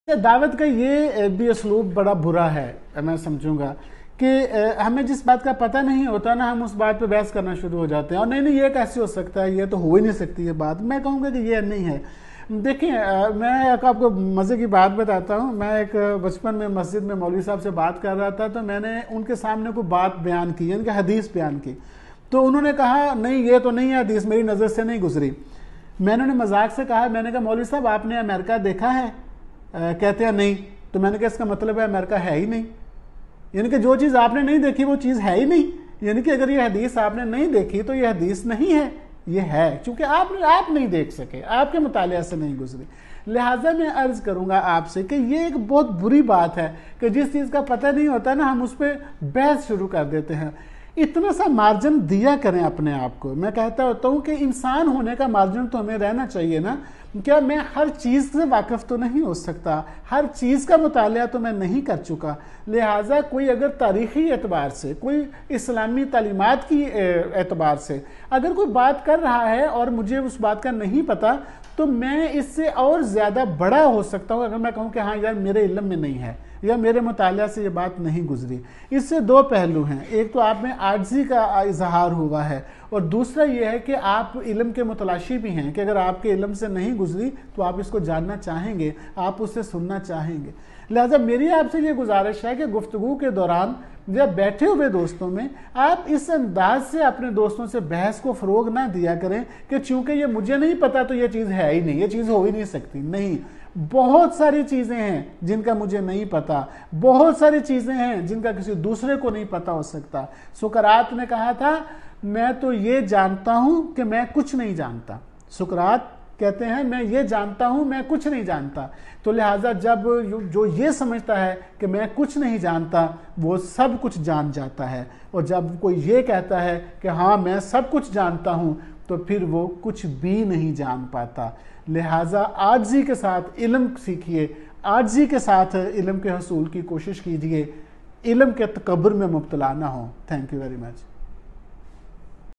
दावत का ये भी असलूब बड़ा बुरा है, मैं समझूंगा कि हमें जिस बात का पता नहीं होता ना, हम उस बात पे बहस करना शुरू हो जाते हैं। और नहीं नहीं ये कैसे हो सकता है, ये तो हो ही नहीं सकती ये बात। मैं कहूँगा कि ये नहीं है। देखिए मैं आपको मज़े की बात बताता हूँ। मैं एक बचपन में मस्जिद में मौलवी साहब से बात कर रहा था, तो मैंने उनके सामने कोई बात बयान की, यानी कि हदीस बयान की। तो उन्होंने कहा नहीं ये तो नहीं है हदीस, मेरी नज़र से नहीं गुजरी। मैंने उन्हें मजाक से कहा, मैंने कहा मौलवी साहब आपने अमेरिका देखा है? कहते हैं नहीं। तो मैंने कहा इसका मतलब है अमेरिका है ही नहीं, यानी कि जो चीज़ आपने नहीं देखी वो चीज़ है ही नहीं। यानी कि अगर ये हदीस आपने नहीं देखी तो ये हदीस नहीं है, ये है, क्योंकि आप नहीं देख सके, आपके मुतालिया से नहीं गुजरी। लिहाजा मैं अर्ज करूंगा आपसे कि ये एक बहुत बुरी बात है कि जिस चीज़ का पता नहीं होता ना, हम उस पर बहस शुरू कर देते हैं। इतना सा मार्जिन दिया करें अपने आप को। मैं कहता होता हूँ कि इंसान होने का मार्जिन तो हमें रहना चाहिए ना। क्या मैं हर चीज़ से वाकिफ़ तो नहीं हो सकता, हर चीज़ का मुतालिया तो मैं नहीं कर चुका। लिहाजा कोई अगर तारीख़ी एतबार से, कोई इस्लामी तालीमात की एतबार से अगर कोई बात कर रहा है और मुझे उस बात का नहीं पता, तो मैं इससे और ज़्यादा बड़ा हो सकता हूँ अगर मैं कहूँ कि हाँ यार मेरे इल्म में नहीं है या मेरे मुतालिया से ये बात नहीं गुजरी। इससे दो पहलू हैं, एक तो आप में आजिज़ी का इजहार हुआ है, और दूसरा ये है कि आप इल्म के मुतलाशी भी हैं कि अगर आपके इल्म से नहीं गुजरी तो आप इसको जानना चाहेंगे, आप उससे सुनना चाहेंगे। लिहाजा मेरी आपसे ये गुजारिश है कि गुफ्तगू के दौरान जब बैठे हुए दोस्तों में आप इस अंदाज से अपने दोस्तों से बहस को फ़रोग ना दिया करें कि चूंकि ये मुझे नहीं पता तो ये चीज़ है ही नहीं, ये चीज़ हो ही नहीं सकती। नहीं, बहुत सारी चीज़ें हैं जिनका मुझे नहीं पता, बहुत सारी चीज़ें हैं जिनका किसी दूसरे को नहीं पता हो सकता। सुकरात ने कहा था मैं तो ये जानता हूं कि मैं कुछ नहीं जानता। सुकरात कहते हैं मैं ये जानता हूं मैं कुछ नहीं जानता। तो लिहाजा जब जो ये समझता है कि मैं कुछ नहीं जानता वो सब कुछ जान जाता है, और जब कोई ये कहता है कि हाँ मैं सब कुछ जानता हूं तो फिर वो कुछ भी नहीं जान पाता। लिहाजा आजिज़ी के साथ इल्म सीखिए, आजिज़ी के साथ इल्म के हसूल की कोशिश कीजिए, इल्म के तकब्बुर में मुब्तला ना हो। Thank you very much.